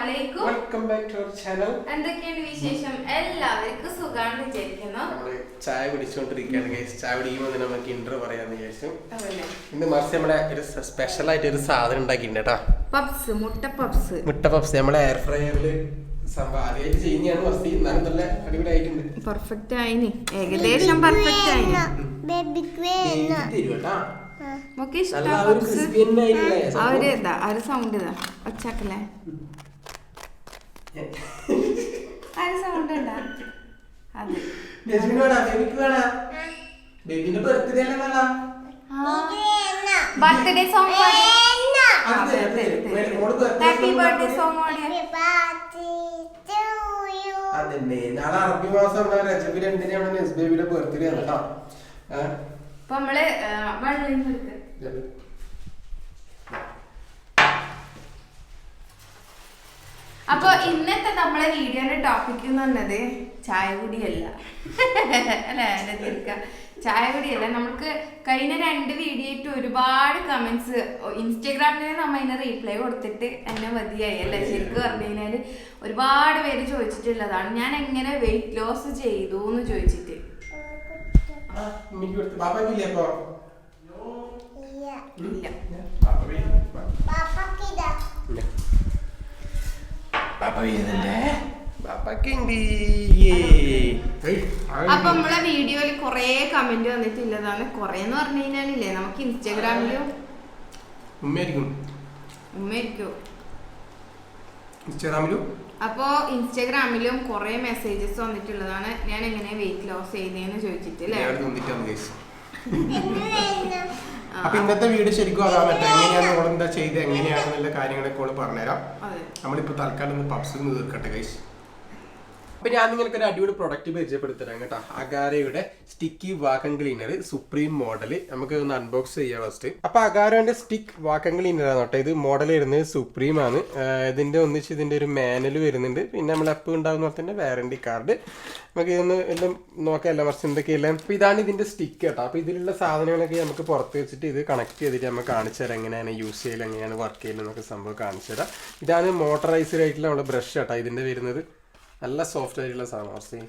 Assalamualaikum. Welcome back to our channel. എന്തൊക്കെയാണ് വിശേഷം? എല്ലാവർക്കും സുഖാണെന്ന് വിചാരിക്കുന്നു. നമ്മള് ചായ കുടിച്ചുകൊണ്ടിരിക്കുകയാണ് ഗൈസ്. ചായ കുടിക്കുമ്പോൾ നമുക്ക് ഇന്റർ പറയാന്ന് വിചാരിച്ചു. അതല്ലേ. ഇന്ന് മറിച്ച് നമ്മുടെ ഒരു സ്പെഷ്യൽ ആയിട്ട് ഒരു സാധനം ഉണ്ടാക്കിയിട്ടുണ്ട് കേട്ടോ. പപ്സ്, മുട്ട പപ്സ്. മുട്ട പപ്സ് നമ്മളെ എയർ ഫ്രയറില് സംഭവം ആദ്യമായിട്ട് ചെയ്യുന്നതാണ് മസ്തി. എന്നാലും നല്ല അടിപൊളിയായിട്ടുണ്ട്. പെർഫെക്റ്റ് ആയിന്, ഏകദേശം പെർഫെക്റ്റ് ആയിന്. നമുക്ക് ഇഷ്ടം പപ്സ്. അവര് ഇതാ ഒരു സൗണ്ട് ഇതാ ഒച്ചാക്കല്ലേ, ഒരു സൗണ്ട് ഉണ്ടാ അത് birthday song, happy birthday song അതന്നെ. നാളെ അറബി മാസം രജബ് 2-ന് എസ് ബേബിയുടെ ബർത്ത്ഡേ ആണ് കേട്ടോ. അപ്പൊ നമ്മള് അപ്പൊ ഇന്നത്തെ നമ്മളെ വീഡിയോന്റെ ടോപ്പിക് എന്ന് പറഞ്ഞത് ചായ കുടിയല്ല അല്ലെ, ചായ കുടിയല്ല. നമുക്ക് കഴിഞ്ഞ 2 വീഡിയോ ആയിട്ട് ഒരുപാട് കമന്റ്സ് ഇൻസ്റ്റാഗ്രാമിൽ നമ്മ അതിന് റീപ്ലൈ കൊടുത്തിട്ട് എന്നെ മതിയായി അല്ലെ. ശരിക്കും പറഞ്ഞു കഴിഞ്ഞാല് ഒരുപാട് പേര് ചോദിച്ചിട്ടുള്ളതാണ്, ഞാൻ എങ്ങനെ വെയിറ്റ് ലോസ് ചെയ്തു എന്ന് ചോദിച്ചിട്ട്. അപ്പൊ നമ്മളെ വീഡിയോയില് കൊറേ കമന്റ് വന്നിട്ടുള്ളതാണ്. കൊറേ എന്ന് പറഞ്ഞു കഴിഞ്ഞാലില്ലേ, നമുക്ക് ഇൻസ്റ്റാഗ്രാമിലും ഉമ്മയായിരിക്കും അപ്പൊ ഇൻസ്റ്റാഗ്രാമിലും കൊറേ മെസ്സേജസ് വന്നിട്ടുള്ളതാണ്, ഞാൻ എങ്ങനെ വെയിറ്റ് ലോസ് ചെയ്തേന്ന് ചോദിച്ചിട്ടില്ലേ. അപ്പൊ ഇന്നത്തെ വീഡിയോ ശരിക്കും അതാ പറ്റും, എങ്ങനെയാണ് ഓളെന്താ ചെയ്ത് എങ്ങനെയാണെന്നുള്ള കാര്യങ്ങളൊക്കെ ഓള് പറഞ്ഞുതരാം. നമ്മളിപ്പോ തൽക്കാലം ഒന്ന് പപ്സ് തീർക്കട്ടെ ഗൈസ്. അപ്പൊ ഞാൻ നിങ്ങൾക്ക് ഒരു അടിപൊളി പ്രൊഡക്റ്റ് പരിചയപ്പെടുത്തരാം കേട്ടോ. അഗാരയുടെ sticky vacuum cleaner supreme model നമുക്ക് ഒന്ന് അൺബോക്സ് ചെയ്യാം ഫസ്റ്റ്. അപ്പൊ അഗാരോന്റെ സ്റ്റിക്ക് വാക്വം ക്ലീനർ ആണ് കേട്ടോ. ഇത് മോഡൽ വരുന്നത് സുപ്രീം ആണ്. ഇതിന്റെ ഒന്നിച്ച് ഇതിന്റെ ഒരു മാനുവൽ വരുന്നുണ്ട്, പിന്നെ നമ്മൾ എപ്പോൾ ഉണ്ടാകുന്ന തന്നെ വാറണ്ടി കാർഡ്. നമുക്ക് ഇതൊന്ന് എല്ലാം നോക്കാം മറിച്ച് എന്തൊക്കെയല്ല. അപ്പൊ ഇതാണ് ഇതിന്റെ സ്റ്റിക്ക് കേട്ടോ. അപ്പൊ ഇതിലുള്ള സാധനങ്ങളൊക്കെ നമുക്ക് പുറത്ത് വെച്ചിട്ട് ഇത് കണക്ട് ചെയ്തിട്ട് നമുക്ക് കാണിച്ചു തരാം എങ്ങനെയാണ് യൂസ് ചെയ്യൽ, എങ്ങനെയാണ് വർക്ക് ചെയ്യൽ എന്നൊക്കെ സംഭവം കാണിച്ചു തരാം. ഇതാണ് മോട്ടറൈസ്ഡ് ആയിട്ടുള്ള നമ്മുടെ ബ്രഷ് കേട്ടോ. ഇതിന്റെ വരുന്നത് നല്ല സോഫ്റ്റ് ആയിട്ടുള്ള സാധനം.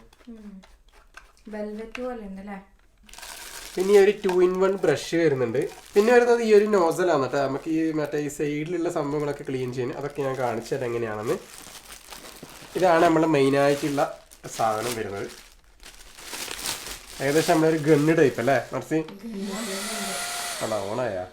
പിന്നെ ഒരു 2-in-1 ബ്രഷ് വരുന്നുണ്ട്. പിന്നെ വരുന്നത് ഈ ഒരു നോസലാണ് കേട്ടോ. നമുക്ക് ഈ മറ്റേ ഈ സൈഡിലുള്ള സംഭവങ്ങളൊക്കെ ക്ലീൻ ചെയ്യാൻ, അതൊക്കെ ഞാൻ കാണിച്ചു തരാം എങ്ങനെയാണെന്ന്. ഇതാണ് നമ്മളെ മെയിനായിട്ടുള്ള സാധനം വരുന്നത്. ഏകദേശം നമ്മളൊരു ഗണ്ണ് ടൈപ്പ് അല്ലേ മർസി? അതാ ഓണായാ.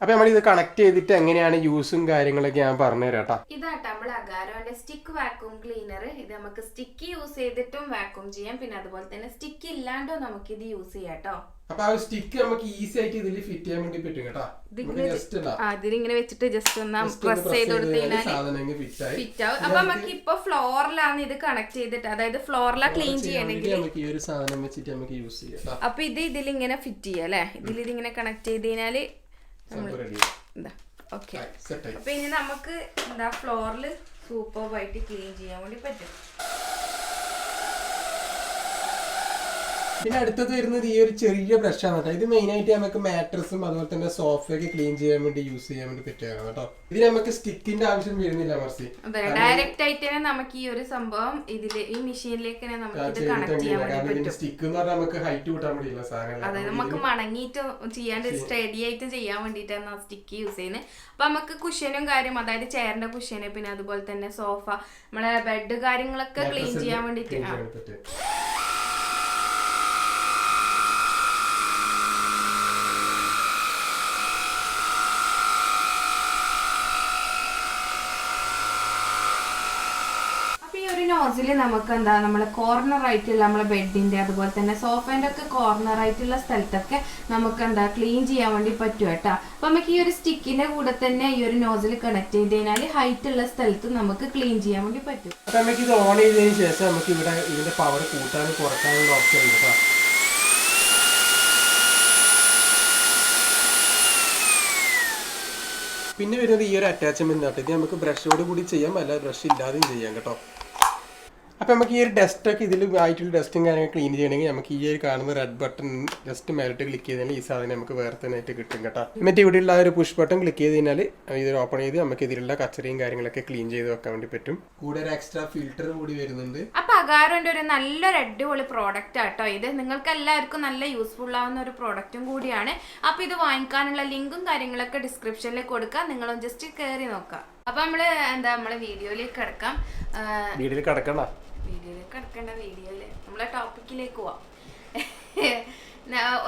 അപ്പൊ നമ്മൾ ഇത് കണക്ട് ചെയ്തിട്ട് എങ്ങനെയാണ് യൂസും കാര്യങ്ങളൊക്കെ ഞാൻ പറഞ്ഞുതരാം കേട്ടോ. ഇതാട്ടോ നമ്മൾ അഗാരോന്റെ സ്റ്റിക്ക് വാക്വം ക്ലീനർ. ഇത് നമുക്ക് സ്റ്റിക്ക് യൂസ് ചെയ്തിട്ടും വാക്വം ചെയ്യാം, പിന്നെ അതുപോലെ തന്നെ സ്റ്റിക്ക് ഇല്ലാണ്ടോ നമുക്ക് ഇത് യൂസ് ചെയ്യാം കേട്ടോ. അപ്പൊ ആ സ്റ്റിക്ക് നമുക്ക് ഈസി ആയിട്ട് ഇതിൽ ഫിറ്റ് ചെയ്യാൻ വേണ്ടി പറ്റും കേട്ടോ. ഇതിലിങ്ങനെ വെച്ചിട്ട് ജസ്റ്റ് ഒന്ന് പ്രസ് ചെയ്ത് കൊടുത്താൽ ഫിറ്റ് ആവും. അപ്പൊ നമുക്ക് ഇപ്പൊ ഫ്ലോറിലാണ് ഇത് കണക്ട് ചെയ്തിട്ട്, അതായത് ഫ്ലോറിലാ ക്ലീൻ ചെയ്യണമെങ്കിൽ അപ്പൊ ഇത് ഇതിലിങ്ങനെ ഫിറ്റ് ചെയ്യാം അല്ലെ. ഇതിലിങ്ങനെ കണക്ട് ചെയ്ത് കഴിഞ്ഞാല് ഓക്കെ. അപ്പൊ ഇനി നമുക്ക് എന്താ ഫ്ലോറിൽ സൂപ്പർബായിട്ട് ക്ലീൻ ചെയ്യാൻ വേണ്ടി പറ്റും. പിന്നെ അടുത്തത് വരുന്നത് ഈ ഒരു ചെറിയ ബ്രഷ് ആണ് കേട്ടോ. ഇത് മെയിൻ ആയിട്ട് നമുക്ക് മാട്രസും അതുപോലെ തന്നെ സോഫയൊക്കെ ക്ലീൻ ചെയ്യാൻ വേണ്ടി യൂസ് ചെയ്യാൻ വേണ്ടി പറ്റുകയാണ് കേട്ടോ. ഇതിന് നമുക്ക് സ്റ്റിക്കിന്റെ ആവശ്യം വരുന്നില്ല മർസി. ഡയറക്റ്റ് ആയിട്ട് തന്നെ നമുക്ക് ഈ ഒരു സംഭവം ഇതില് ഈ മെഷീനിലേക്ക് നമുക്ക് ഇത് കണക്ട് ചെയ്യാൻ വേണ്ടി പറ്റും. സ്റ്റിക്ക് എന്ന് പറഞ്ഞാൽ നമുക്ക് ഹൈറ്റ് കൂട്ടാൻ വേണ്ടിയുള്ള സാധനം. അതെ, നമുക്ക് മടങ്ങിയിട്ട് ചെയ്യാണ്ട് സ്റ്റഡി ആയിട്ട് ചെയ്യാൻ വേണ്ടിയിട്ടാണ് സ്റ്റിക്ക് യൂസ് ചെയ്യുന്നത്. അപ്പൊ നമുക്ക് കുഷ്യനും കാര്യം, അതായത് ചെയറിന്റെ കുഷ്യന്, പിന്നെ അതുപോലെ തന്നെ സോഫ, നമ്മളെ ബെഡ് കാര്യങ്ങളൊക്കെ ക്ലീൻ ചെയ്യാൻ വേണ്ടിട്ട്. നോസില് നമുക്ക് എന്താ നമ്മളെ കോർണർ ആയിട്ടുള്ള നമ്മളെ ബെഡിന്റെ അതുപോലെ തന്നെ സോഫേന്റെ ഒക്കെ കോർണർ ആയിട്ടുള്ള സ്ഥലത്തൊക്കെ നമുക്ക് എന്താ ക്ലീൻ ചെയ്യാൻ വേണ്ടി പറ്റും കേട്ടോ. അപ്പൊ നമുക്ക് ഈ ഒരു സ്റ്റിക്കിന്റെ കൂടെ തന്നെ ഈ ഒരു നോസിൽ കണക്ട് ചെയ്ത് കഴിഞ്ഞാൽ ഹൈറ്റ് ഉള്ള സ്ഥലത്ത് നമുക്ക് ക്ലീൻ ചെയ്യാൻ വേണ്ടി പറ്റും. അപ്പൊ നമുക്ക് ഇത് ഓൺ ചെയ്തതിന് ശേഷം നമുക്ക് ഇവിടെ ഇതിന്റെ പവർ കൂട്ടാനും കുറയ്ക്കാനുള്ള ഓപ്ഷൻ ഉണ്ട് കേട്ടോ. പിന്നെ വരുന്നത് ഈ ഒരു അറ്റാച്ച്മെന്റ് ആട്ടോ. ഇത് നമുക്ക് ബ്രഷോട് കൂടി ചെയ്യാം, അല്ല ബ്രഷ് ഇല്ലാതെയും ചെയ്യാം കേട്ടോ. അപ്പൊ നമുക്ക് ഈ ഒരു ഡസ്റ്റ് ഒക്കെ ഇതിൽ ആയിട്ടുള്ള ഡസ്റ്റും കാര്യങ്ങൾ ക്ലീൻ ചെയ്യണമെങ്കിൽ നമുക്ക് ഈ ഒരു കാണുന്ന റെഡ് ബട്ടൺ ജസ്റ്റ് മേലിട്ട് ക്ലിക്ക് ചെയ്താൽ ഈ സാധനം നമുക്ക് വേറെ തന്നെ ആയിട്ട് കിട്ടും കേട്ടോ. എന്നിട്ട് ഇവിടെയുള്ള ആ ഒരു പുഷ് ബട്ടൺ ക്ലിക്ക് ചെയ്ത് കഴിഞ്ഞാൽ ഇത് ഓപ്പൺ ചെയ്ത് നമുക്ക് ഇതിലുള്ള കച്ചറയും കാര്യങ്ങളൊക്കെ ക്ലീൻ ചെയ്ത് വെക്കാൻ വേണ്ടി പറ്റും. കൂടെ ഒരു എക്സ്ട്രാ ഫിൽറ്റർ കൂടി വരുന്നുണ്ട്. അപ്പൊ അഗാരോന്റെ ഒരു നല്ലൊരു അടിപൊളി പ്രോഡക്റ്റ് ആട്ടോ ഇത്. നിങ്ങൾക്ക് എല്ലാവർക്കും നല്ല യൂസ്ഫുൾ ആവുന്ന ഒരു പ്രോഡക്റ്റും കൂടിയാണ്. അപ്പൊ ഇത് വാങ്ങിക്കാനുള്ള ലിങ്കും കാര്യങ്ങളൊക്കെ ഡിസ്ക്രിപ്ഷനിൽ കൊടുക്കാം, നിങ്ങളും ജസ്റ്റ് കയറി നോക്കാം. അപ്പൊ നമ്മളെ വീഡിയോയിലേക്ക് കിടക്കാം. വീഡിയോയിൽ കിടക്കണ്ട, വീഡിയോയില് നമ്മളെ ടോപ്പിക്കിലേക്ക് പോവാം.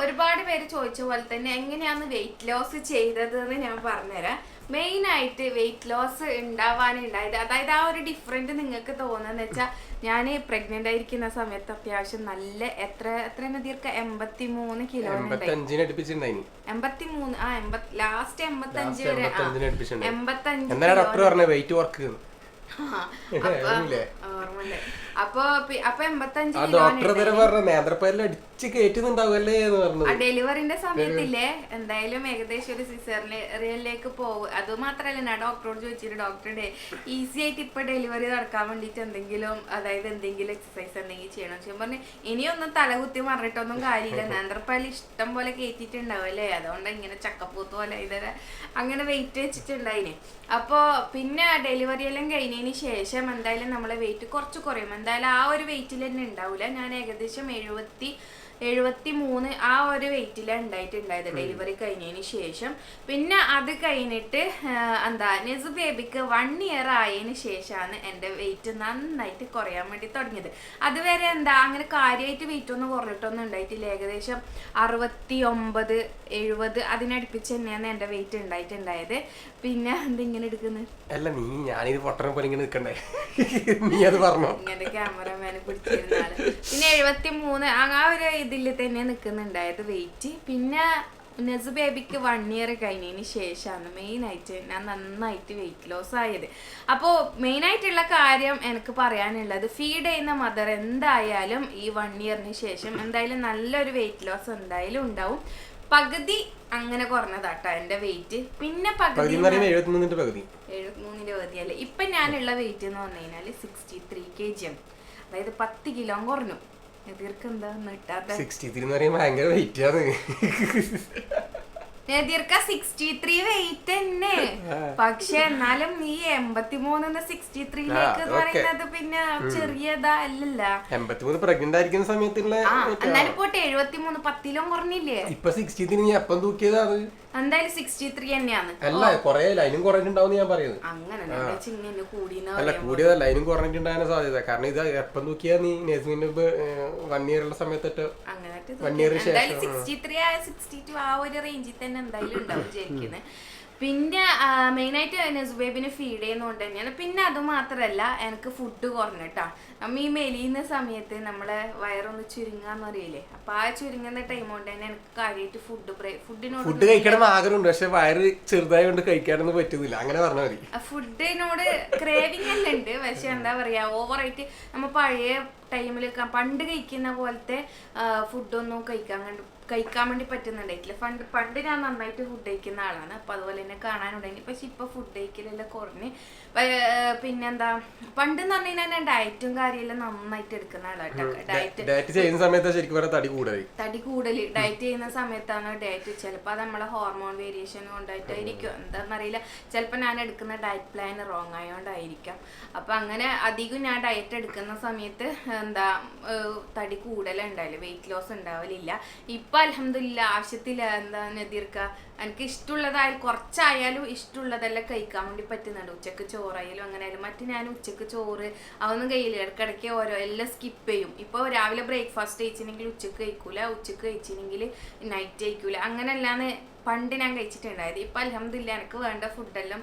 ഒരുപാട് പേര് ചോദിച്ച പോലെ തന്നെ എങ്ങനെയാണ് വെയിറ്റ് ലോസ് ചെയ്തത് എന്ന് ഞാൻ പറഞ്ഞുതരാം. മെയിൻ ആയിട്ട് വെയിറ്റ് ലോസ് ഉണ്ടാവാനുണ്ടായത്, അതായത് ആ ഒരു ഡിഫറൻറ്റ് നിങ്ങൾക്ക് തോന്നുന്നതെന്ന് വെച്ചാൽ, ഞാൻ പ്രഗ്നന്റ് ആയിരിക്കുന്ന സമയത്ത് അത്യാവശ്യം നല്ല എത്ര ദീർഘ 83 കിലോ ലാസ്റ്റ് 85 വരെ 85 ഓർമ്മല്ലേ. അപ്പൊ 85 ഡെലിവറിന്റെ സമയത്തില്ലേ എന്തായാലും ഏകദേശം ഒരു സിസേറിയനിലേക്ക് പോകും. അത് മാത്രല്ല, ഞാൻ ഡോക്ടറോട് ചോദിച്ചിട്ട് ഡോക്ടറുടെ ഈസി ആയിട്ട് ഇപ്പൊ ഡെലിവറി നടക്കാൻ വേണ്ടിട്ട് എന്തെങ്കിലും, അതായത് എന്തെങ്കിലും എക്സസൈസ് എന്തെങ്കിലും ചെയ്യണം ചെയ്യാൻ പറഞ്ഞു. ഇനിയൊന്നും തലകുത്തി മറിഞ്ഞിട്ടൊന്നും കാര്യമില്ല, നേന്ത്രപ്പാല് ഇഷ്ടം പോലെ കയറ്റിട്ടുണ്ടാവും അല്ലേ, അതുകൊണ്ട് ഇങ്ങനെ ചക്കപ്പൂത്ത് പോലെ ഇതര അങ്ങനെ വെയിറ്റ് വെച്ചിട്ടുണ്ടായിന്. അപ്പോ പിന്നെ ഡെലിവറി എല്ലാം കഴിഞ്ഞതിന് ശേഷം എന്തായാലും നമ്മളെ വെയിറ്റ് കുറച്ച് കുറയും. എന്തായാലും ആ ഒരു വെയിറ്റിൽ തന്നെ ഉണ്ടാവില്ല. ഞാൻ ഏകദേശം 73 ആ ഒരു വെയിറ്റിലാണ് ഉണ്ടായിട്ടുണ്ടായത് ഡെലിവറി കഴിഞ്ഞതിന് ശേഷം. പിന്നെ അത് കഴിഞ്ഞിട്ട് നെസു ബേബിക്ക് 1 ഇയർ ആയതിനു ശേഷമാണ് എൻ്റെ വെയിറ്റ് നന്നായിട്ട് കുറയാൻ വേണ്ടി തുടങ്ങിയത്. അതുവരെ അങ്ങനെ കാര്യമായിട്ട് വെയിറ്റ് ഒന്നും കുറഞ്ഞിട്ടൊന്നും ഉണ്ടായിട്ടില്ല. ഏകദേശം 69, 70 അതിനടുപ്പിച്ച് തന്നെയാണ് എൻ്റെ വെയിറ്റ് ഉണ്ടായിട്ടുണ്ടായത്. പിന്നെ എന്തിങ്ങനെ എടുക്കുന്നത് അല്ല നീ ഞാനിത് പൊട്ടനെ പോലെ ഇങ്ങനെ നിൽക്കണ്ടേ, നീ അത് പറഞ്ഞോ. ഇങ്ങനെ ക്യാമറമാനെ പിടിച്ചിരുന്നാല് പിന്നെ 73 ആ ഒരു ഇതിൽ തന്നെ നിൽക്കുന്നുണ്ടായത് വെയിറ്റ്. പിന്നെ നെസു ബേബിക്ക് 1 ഇയർ കഴിഞ്ഞതിന് ശേഷമാണ് മെയിനായിട്ട് ഞാൻ നന്നായിട്ട് വെയിറ്റ് ലോസ് ആയത്. അപ്പോൾ മെയിനായിട്ടുള്ള കാര്യം എനിക്ക് പറയാനുള്ളത്, ഫീഡ് ചെയ്യുന്ന മദർ എന്തായാലും ഈ 1 ഇയറിന് ശേഷം എന്തായാലും നല്ലൊരു വെയിറ്റ് ലോസ് എന്തായാലും ഉണ്ടാവും. പകുതി അങ്ങനെ കുറഞ്ഞതാട്ടോ എന്റെ വെയിറ്റ്. പിന്നെ പകുതി 73ന്റെ പകുതി അല്ലേ. ഇപ്പൊ ഞാനുള്ള വെയിറ്റ് എന്ന് പറഞ്ഞു കഴിഞ്ഞാല് 63 kg ആണ്. അതായത് 10 കിലോ കുറഞ്ഞു. എതിർക്ക് എന്താ നെട്ടാത്ത 63 ഭയങ്കര വെയിറ്റ് ആണ്. നെതിർക്ക 63 വെയിറ്റ് തന്നെ, പക്ഷെ എന്നാലും ഈ 83 63ലേക്ക് പറയുന്നത് പിന്നെ ചെറിയതാ അല്ലല്ല. 83 പ്രഗ്നന്റ് ആയിരിക്കുന്ന സമയത്തുള്ള എന്നാലും പോട്ടെ 73 10 കുറഞ്ഞില്ലേ. ഇപ്പൊ 63 നീ എപ്പം തൂക്കിയതാണ്? എന്തായാലും 63 തന്നെയാണ്. അല്ല കൊറേ ലൈനും കുറഞ്ഞിട്ടുണ്ടാവും ഞാൻ പറയുന്നത്. അങ്ങനെ അല്ല കൂടിയതല്ല, ലൈനും കുറഞ്ഞിട്ടുണ്ടാകാൻ സാധ്യത. കാരണം ഇത് എപ്പം തൂക്കിയാ നീ നെസ്മിന്റെ 1 ഇയർ ഉള്ള സമയത്തൊട്ട് 1 ഇയർ ശേഷം 63 62 ആ ഒരു റേഞ്ചിൽ തന്നെ എന്തായാലും ഉണ്ടാവും വിചാരിക്കുന്നത്. പിന്നെ മെയിനായിട്ട് നെസു ബേബിനെ ഫീഡ് ചെയ്യുന്നതുകൊണ്ട് തന്നെയാണ്. പിന്നെ അത് മാത്രല്ല എനിക്ക് ഫുഡ് കുറഞ്ഞിട്ടാ. നമ്മ ഈ മെലിയുന്ന സമയത്ത് നമ്മളെ വയറൊന്ന് ചുരുങ്ങാന്ന് പറയില്ലേ, അപ്പൊ ആ ചുരുങ്ങുന്ന ടൈം കൊണ്ട് തന്നെ എനിക്ക് കാര്യമായിട്ട് ഫുഡ് കഴിക്കണം ആഗ്രഹമുണ്ട്, പക്ഷെ വയറ് ചെറുതായി കൊണ്ട് കഴിക്കാനൊന്നും പറ്റുന്നില്ല. അങ്ങനെ പറഞ്ഞാൽ മതി. ഫുഡിനോട് ക്രേവിങ് എല്ലാം ഉണ്ട്, പക്ഷെ എന്താ പറയാ ഓവറായിട്ട് നമ്മ പഴയ ടൈമിൽ പണ്ട് കഴിക്കുന്ന പോലത്തെ ഫുഡൊന്നും കഴിക്കാൻ വേണ്ടി പറ്റുന്നുണ്ടായിട്ടില്ല. പണ്ട് ഞാൻ നന്നായിട്ട് ഫുഡ് കഴിക്കുന്ന ആളാണ്, അപ്പൊ അതുപോലെ തന്നെ കാണാനുണ്ടായി. പക്ഷെ ഇപ്പൊ ഫുഡ് കഴിക്കലെല്ലാം കുറഞ്ഞ്. പിന്നെന്താ പണ്ട് എന്ന് പറഞ്ഞു കഴിഞ്ഞാൽ ഡയറ്റും കാര്യമെല്ലാം നന്നായിട്ട് എടുക്കുന്ന ആളാട്ടോ. ഡയറ്റ് ചെയ്യുന്ന സമയത്ത് ശരിക്കും തടി കൂടുതൽ ഡയറ്റ് ചെയ്യുന്ന സമയത്താണ് ഡയറ്റ്. ചിലപ്പോൾ അത് നമ്മളെ ഹോർമോൺ വേരിയേഷൻ കൊണ്ടായിട്ടായിരിക്കും, എന്താണെന്നറിയില്ല. ചിലപ്പോൾ ഞാൻ എടുക്കുന്ന ഡയറ്റ് പ്ലാൻ റോങ് ആയതുകൊണ്ടായിരിക്കാം. അപ്പൊ അങ്ങനെ അധികം ഞാൻ ഡയറ്റ് എടുക്കുന്ന സമയത്ത് തടി കൂടുതലുണ്ടാവില്ല, വെയിറ്റ് ലോസ് ഉണ്ടാവലില്ല. ഇപ്പൊ അൽഹംദുലില്ലാ ആവശ്യത്തിൽ നെതിർക്ക എനിക്ക് ഇഷ്ടമുള്ളതായാലും കുറച്ചായാലും ഇഷ്ടമുള്ളതെല്ലാം കഴിക്കാൻ വേണ്ടി പറ്റുന്നുണ്ട്. ഉച്ചക്ക് ചോറായാലും അങ്ങനെ ആയാലും. ഞാൻ ഉച്ചക്ക് ചോറ് അതൊന്നും കഴിയില്ല, ഇടയ്ക്കിടയ്ക്ക് എല്ലാം സ്കിപ്പ് ചെയ്യും. ഇപ്പോൾ രാവിലെ ബ്രേക്ക്ഫാസ്റ്റ് കഴിച്ചിട്ടുണ്ടെങ്കിൽ ഉച്ചക്ക് കഴിക്കൂല, ഉച്ചക്ക് കഴിച്ചിട്ടുണ്ടെങ്കിൽ നൈറ്റ് കഴിക്കൂല. അങ്ങനെയല്ലാന്ന് പണ്ട് ഞാൻ കഴിച്ചിട്ടുണ്ടായത്. ഇപ്പൊ അൽഹംദുലില്ലാ എനിക്ക് വേണ്ട ഫുഡെല്ലാം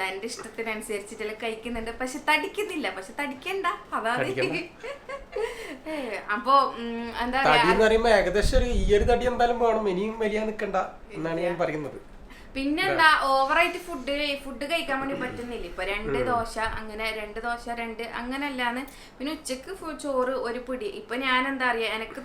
എൻ്റെ ഇഷ്ടത്തിനനുസരിച്ചിട്ടെല്ലാം കഴിക്കുന്നുണ്ട്. പക്ഷെ തടിക്കുന്നില്ല. പക്ഷെ തടിക്കണ്ട, അതാണ്. അപ്പൊ എന്താ പറയുമ്പോ ഏകദേശം ഒരു ഈ ഒരു തടി എന്തായാലും വേണം, ഇനിയും വലിയ നിൽക്കണ്ട എന്നാണ് ഞാൻ പറയുന്നത്. പിന്നെന്താ ഓവറായിട്ട് ഫുഡ് കഴിക്കാൻ വേണ്ടി പറ്റുന്നില്ല. ഇപ്പൊ 2 ദോശ അങ്ങനെയല്ലാന്ന്. പിന്നെ ഉച്ചക്ക് ചോറ് ഒരു പിടി. ഇപ്പൊ ഞാൻ എന്താ പറയാ, എനിക്ക്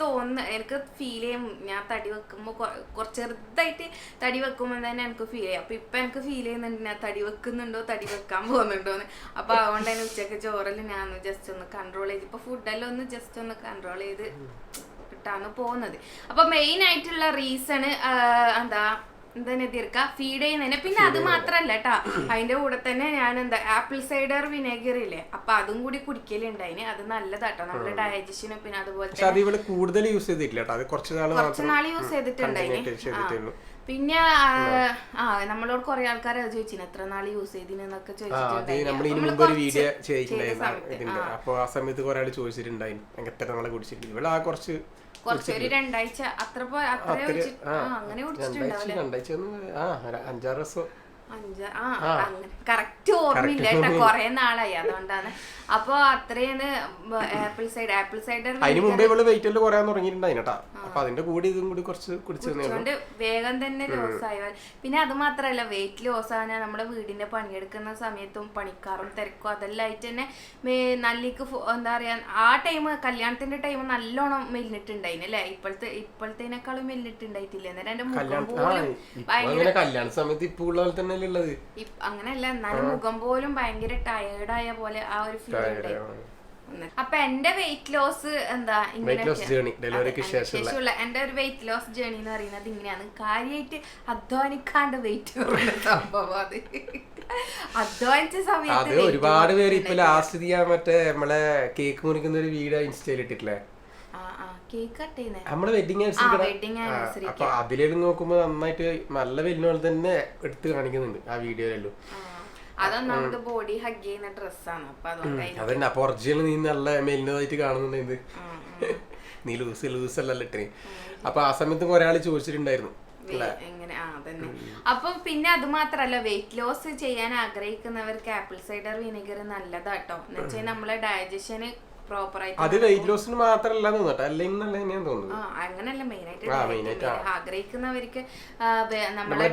ഫീൽ ചെയ്യും ഞാൻ തടി വെക്കുമ്പോ കുറച്ച് ചെറുതായിട്ട് തടി വെക്കുമ്പോ തന്നെ എനിക്ക് ഫീൽ ചെയ്യും. അപ്പൊ ഇപ്പൊ എനിക്ക് ഫീൽ ചെയ്യുന്നുണ്ട് ഞാൻ തടി വെക്കുന്നുണ്ടോ തടി വെക്കാൻ പോകുന്നുണ്ടോന്ന്. അപ്പൊ അതുകൊണ്ട് തന്നെ ഉച്ചക്ക് ചോറിൽ ഞാൻ ജസ്റ്റ് ഒന്ന് കൺട്രോൾ ചെയ്ത്, ഇപ്പൊ ഫുഡെല്ലാം ഒന്ന് ജസ്റ്റ് ഒന്ന് കൺട്രോൾ ചെയ്ത് ഇട്ടാണ് പോകുന്നത്. അപ്പൊ മെയിൻ ആയിട്ടുള്ള റീസൺ എന്താ തീർക്ക ഫീഡ് ചെയ്യുന്നതിന്. പിന്നെ അത് മാത്രല്ല കേട്ടാ, അതിന്റെ കൂടെ തന്നെ ഞാൻ ആപ്പിൾ സൈഡർ വിനെഗർ ഇല്ലേ, അപ്പൊ അതും കൂടി കുടിക്കലുണ്ടായിന്. അത് നല്ലതാട്ടോ നമ്മുടെ ഡയജഷനും. പിന്നെ അതുപോലെ കൂടുതൽ യൂസ് ചെയ്തിട്ടില്ല, കുറച്ച് നാള് യൂസ് ചെയ്തിട്ടുണ്ടായിന്. പിന്നെ നമ്മളോട് കുറെ ആൾക്കാരെ ചോദിച്ചിന് എത്ര നാള് യൂസ് ചെയ്തിനൊക്കെ ചോദിച്ചിട്ടുണ്ടായിരുന്നു. കുറച്ചൊരു 2 ആഴ്ച അങ്ങനെ കുടിച്ചിട്ടുണ്ടാവില്ല. 5-6 ദിവസം കറക്റ്റ് ഓർമ്മയില്ല കേട്ടോ, കൊറേ നാളായി, അതുകൊണ്ടാണ്. അപ്പൊ അത്രയാണ് ആപ്പിൾ സൈഡർ അതിന് മുമ്പേ വെയിറ്റ് കുറയാൻ തുടങ്ങിയിട്ടുണ്ടായിട്ടാ. അപ്പൊ അതിന്റെ കൂടി ഇതും കൂടി കുറച്ച് കുടിച്ചുകൊണ്ട് വേഗം തന്നെ ലോസ് ആയി. പിന്നെ അത് മാത്രല്ല, വെയിറ്റ് ലോസ് ആവാൻ നമ്മുടെ വീടിന്റെ പണിയെടുക്കുന്ന സമയത്തും പണിക്കാറും തിരക്കും അതെല്ലാം ആയിട്ട് തന്നെ നല്ലിക്ക് എന്താ പറയാ, ആ ടൈം കല്യാണത്തിന്റെ ടൈം നല്ലോണം മെല്ലിട്ടുണ്ടായിന് അല്ലെ. ഇപ്പോഴത്തേനേക്കാളും മെല്ലിട്ടുണ്ടായിട്ടില്ല. അന്നേരം എന്റെ മുഖം പോലും ഭയങ്കര കല്യാണ സമയത്ത് ഇപ്പൊ ഉള്ള തന്നെ അങ്ങനെയല്ല, എന്നാലും മുഖം പോലും ഭയങ്കര ടയേർഡായ പോലെ ആ ഒരു ഫീൽ ഉണ്ടായി. അപ്പൊ എന്റെ വെയിറ്റ് ലോസ് എന്താ ശേഷമുള്ള എന്റെ ഒരു വെയിറ്റ് ലോസ് ജേണി എന്ന് പറയുന്നത് ഇങ്ങനെയാണ്. കാര്യമായിട്ട് അധ്വാനിക്കാണ്ട് വെയിറ്റ് കുറഞ്ഞ സംഭവം. അത് അധ്വാനിച്ച സമയത്ത് ഒരുപാട് പേര് ഇപ്പൊ ലാസ്റ്റ് ചെയ്യാൻ മറ്റേ നമ്മളെ കേക്ക് മുറിക്കുന്ന ഒരു വീഡിയോ ഇൻസ്റ്റയിൽ ഇട്ടിട്ടില്ലേ, നമ്മള് വെഡിങ് ആനിവേഴ്സറി. അപ്പൊ അതിലേക്ക് നോക്കുമ്പോ നന്നായിട്ട് നല്ല വലിയ തന്നെ എടുത്ത് കാണിക്കുന്നുണ്ട് ആ വീഡിയോയിലല്ലോ. അതൊന്നാമത് ബോഡി ഹഗ് ചെയ്യുന്ന ഡ്രസ്സാണ്. അതന്നെ. അപ്പൊ ഒറിജിനൽ നീ നല്ല മെലിഞ്ഞതായിട്ട് കാണുന്നുണ്ട്, നീ ലൂസ് അല്ലല്ലോ ഇട്ടേ. അപ്പൊ ആ സമയത്ത് കുറെ ആള് ചോദിച്ചിട്ടുണ്ടായിരുന്നു എങ്ങനെ. അതന്നെ. അപ്പൊ പിന്നെ അത് മാത്രല്ല, വെയിറ്റ് ലോസ് ചെയ്യാൻ ആഗ്രഹിക്കുന്നവർക്ക് ആപ്പിൾ സൈഡർ വിനെഗർ നല്ലതാട്ടോ. എന്ന് വെച്ചാൽ നമ്മളെ ഡയജഷന് അത് വെയിറ്റ് ലോസിന് മാത്രല്ല അങ്ങനല്ല, മെയിനായിട്ട് ആഗ്രഹിക്കുന്നവർക്ക് നമ്മുടെ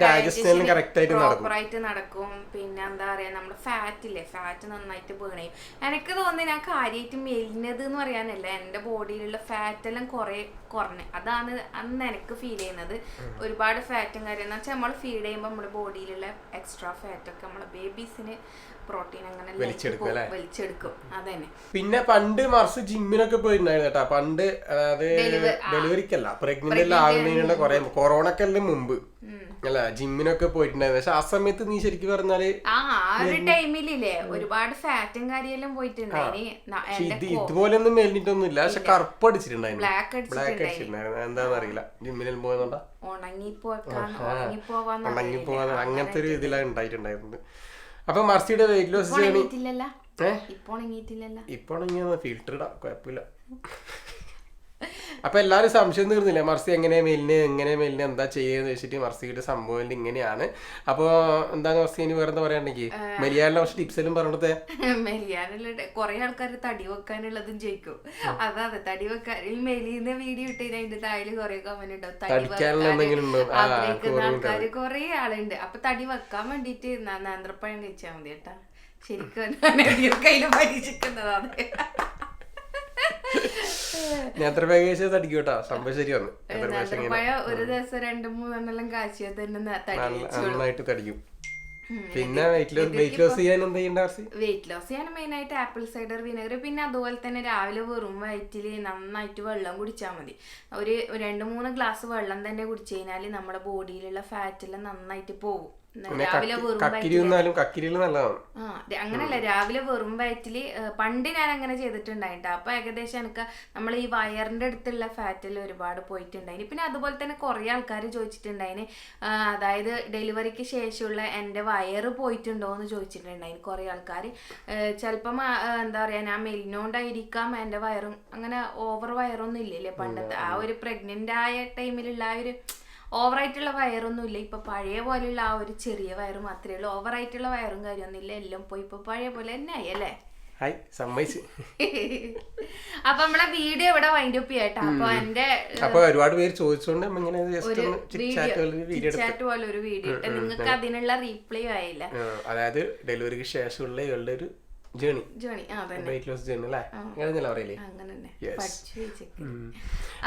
പ്രോപ്പറായിട്ട് നടക്കും. പിന്നെ എന്താ പറയാ, നമ്മുടെ ഫാറ്റ് നന്നായിട്ട് ബേൺ ചെയ്യും. എനിക്ക് തോന്നുന്നു ഞാൻ കാര്യമായിട്ട് മെലിഞ്ഞത് എന്ന് പറയാനല്ല, എന്റെ ബോഡിയിലുള്ള ഫാറ്റ് എല്ലാം കുറഞ്ഞ് അതാണ് അന്ന് എനിക്ക് ഫീൽ ചെയ്യുന്നത്. ഒരുപാട് ഫാറ്റും കാര്യം എന്ന് വെച്ചാൽ നമ്മൾ ഫീഡ് ചെയ്യുമ്പോൾ നമ്മുടെ ബോഡിയിലുള്ള എക്സ്ട്രാ ഫാറ്റ് ഒക്കെ നമ്മളെ ബേബീസിന് പ്രോട്ടീൻ അങ്ങനെ വലിച്ചെടുക്കും. അതന്നെ. പിന്നെ പണ്ട് മർസ് ജിമ്മിനൊക്കെ പോയിട്ടുണ്ടായിരുന്നു കേട്ടാ. പണ്ട് ഡെലിവറിക്കല്ല, പ്രഗ്നന്റ് എല്ലാം ആകുന്നതിനുള്ള കുറെ കൊറോണക്കെല്ലാം മുമ്പ് അല്ല ജിമ്മിനൊക്കെ പോയിട്ടുണ്ടായിരുന്നു. പക്ഷെ ആ സമയത്ത് നീ ശരിക്കും പറഞ്ഞാല് ആ ഒരു ടൈമിലില്ലേ ഒരുപാട് ഫാറ്റും കാര്യമെല്ലാം പോയിട്ടുണ്ടായിരുന്നു. ഇതുപോലൊന്നും മെലിഞ്ഞിട്ടൊന്നുമില്ല, പക്ഷെ കറുപ്പ് അടിച്ചിട്ടുണ്ടായിരുന്നു, ബ്ലാക്ക് അടിച്ചിട്ടുണ്ടായിരുന്നു. എന്താണെന്ന് അറിയില്ല, ജിമ്മിനും പോയതുകൊണ്ടാ ഉണങ്ങിപ്പോവാൻ അങ്ങനത്തെ ഒരു ഇതിലാണ് ഉണ്ടായിട്ടുണ്ടായിരുന്നത്. അപ്പൊ മർസിയുടെ വെയിറ്റ് ലോസ് ഇപ്പൊ ഉണങ്ങിയ ഫിൽറ്റർ ഇടാം, കുഴപ്പമില്ല. അപ്പൊ എല്ലാരും സംശയം തീർന്നില്ല, മർസി എങ്ങനെ മെലിന് എന്താ ചെയ്യുന്നത് വെച്ചിട്ട്. മർസിയുടെ സംഭവം ഇങ്ങനെയാണ്. അപ്പൊ എന്താണ് മർസി ഇനി വേറെ എന്താ പറയാണ്ടെങ്കിൽ മെലിയാനുള്ള കുറച്ച് ടിപ്സ് എല്ലാം പറഞ്ഞത്. മെലിയാനുള്ള കുറെ ആൾക്കാർ തടി വെക്കാനുള്ളതും ചോദിക്കും. അതെ, തടി വെക്കാൻ മെലിയുന്ന വീഡിയോ ഇട്ടതിന് അതിന്റെ താഴെ കുറെ കമന്റ് ഉണ്ടാവും, ആഗ്രഹിക്കുന്ന ആൾക്കാര് കുറെ ആളുണ്ട്. അപ്പൊ തടി വെക്കാൻ വേണ്ടിട്ട് നേന്ത്രപ്പഴം കഴിച്ചാൽ മതി കേട്ടാ. ശരിക്കും കയ്യില് പരീക്ഷിക്കുന്നതാണ്. ഒരു ദിവസം 2-3 കാഴ്ച തന്നെ തടിക്കും. പിന്നെ വെയിറ്റ് ലോസ് ചെയ്യാൻ മെയിനായിട്ട് ആപ്പിൾ സൈഡർ വിനെഗർ. പിന്നെ അതുപോലെ തന്നെ രാവിലെ വെറും വയറ്റില് നന്നായിട്ട് വെള്ളം കുടിച്ചാൽ മതി. ഒരു 2-3 ഗ്ലാസ് വെള്ളം തന്നെ കുടിച്ചു കഴിഞ്ഞാല് നമ്മുടെ ബോഡിയിലുള്ള ഫാറ്റ് എല്ലാം നന്നായിട്ട് പോകും. രാവിലെ അങ്ങനല്ല, രാവിലെ വെറും വയറ്റില് പണ്ട് ഞാൻ അങ്ങനെ ചെയ്തിട്ടുണ്ടായിട്ടാ. അപ്പൊ ഏകദേശം എനിക്ക് നമ്മൾ ഈ വയറിന്റെ അടുത്തുള്ള ഫാറ്റിൽ ഒരുപാട് പോയിട്ടുണ്ടായിന്. പിന്നെ അതുപോലെ തന്നെ കുറെ ആൾക്കാർ ചോദിച്ചിട്ടുണ്ടായിന്, അതായത് ഡെലിവറിക്ക് ശേഷമുള്ള എന്റെ വയറ് പോയിട്ടുണ്ടോ എന്ന് ചോദിച്ചിട്ടുണ്ടായിന് കുറെ ആൾക്കാർ. ചിലപ്പം എന്താ പറയാ, ഞാൻ മെലിഞ്ഞോണ്ടായിരിക്കാം എന്റെ വയറും അങ്ങനെ ഓവർ വയറൊന്നും ഇല്ലല്ലേ പണ്ടത്തെ. ആ ഒരു പ്രഗ്നന്റ് ആയ ടൈമിലുള്ള ആ ഒരു ഓവറായിട്ടുള്ള വയറൊന്നും ഇല്ല. ഇപ്പൊ പഴയ പോലെയുള്ള ആ ഒരു ചെറിയ വയറ് മാത്രമേ ഉള്ളൂ. ഓവറായിട്ടുള്ള വയറും കാര്യമൊന്നും ഇല്ല, എല്ലാം പോയി ഇപ്പൊ പഴയ പോലെ തന്നെ ആയി അല്ലേ. ഹായ് സമ്മതിച്ച്. അപ്പൊ നമ്മളെ വീഡിയോ ഇവിടെ വൈൻഡ് അപ്പ് ചെയ്യട്ടോ. അപ്പൊ എന്റെ അപ്പൊ ഒരുപാട് പേര് ചോദിച്ചോണ്ട് ഇങ്ങനെ ജസ്റ്റ് ഒന്ന് വീഡിയോ ചാറ്റ് പോലെ ഒരു വീഡിയോ ഇട്ട് നിങ്ങൾക്ക് അതിനുള്ള റീപ്ലൈ ആയില്ല. അതായത് ഡെലിവറിക്ക് ശേഷമുള്ള ഇവളുടെ ഒരു ജേണി വെയിറ്റ് ലോസ് ജേണി അല്ലേ, അങ്ങനെ പറയില്ലേ?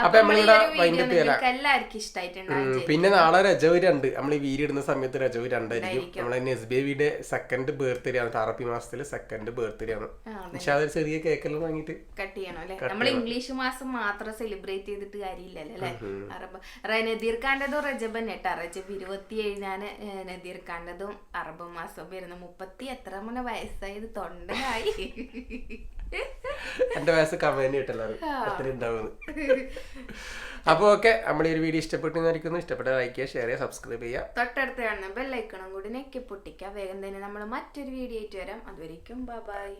അപ്പൊ നമ്മളിവിടെ വൈൻഡപ്പ് ചെയ്യലാം. എല്ലാവർക്കും ഇഷ്ടമായിട്ടുണ്ടാവും. പിന്നെ നാളെ രജവ് 2, നമ്മൾ ഈ വീഡിയോ ഇടുന്ന സമയത്ത് രജവ് 2 ആയിരിക്കും. നമ്മളെ നെസ്ബേബിയുടെ 2nd ബർത്ത്ഡേ ആണ്, ടാറപ്പി മാസത്തില് 2nd ബർത്ത്ഡേ ആണ്. പക്ഷെ അതൊരു ചെറിയ കേക്കെല്ലാം വാങ്ങിട്ട് കട്ട് ചെയ്യണം അല്ലെ. നമ്മൾ ഇംഗ്ലീഷ് മാസം മാത്രം സെലിബ്രേറ്റ് ചെയ്തിട്ട് കാര്യമില്ലല്ലോ അല്ലെ. നദീർ ഖാന്റെതും റജബ് തന്നെ കേട്ടാ. റജബ് 27 നദീർ ഖാന്റെതും അറബ് മാസം വരുന്ന 30 എത്ര വയസ്സായത് തൊണ്ട. എന്റെ വയസ്സ് കമന്റ് കിട്ടല്ലോ എത്ര ഉണ്ടാവുന്നത്. അപ്പൊ ഓക്കെ, നമ്മുടെ ഒരു വീഡിയോ ഇഷ്ടപ്പെട്ടെന്നായിരിക്കുന്നു. ഇഷ്ടപ്പെട്ട ലൈക്ക് ചെയ്യുക, ഷെയർ ചെയ്യുക, സബ്സ്ക്രൈബ് ചെയ്യുക. തൊട്ടടുത്ത് കാണുന്ന ബെല്ലൈക്കണം കൂടി നെക്കി പൊട്ടിക്കുക. വേഗം തന്നെ നമ്മൾ മറ്റൊരു വീഡിയോ ആയിട്ട് വരാം. അതുവരേക്കും ബൈ.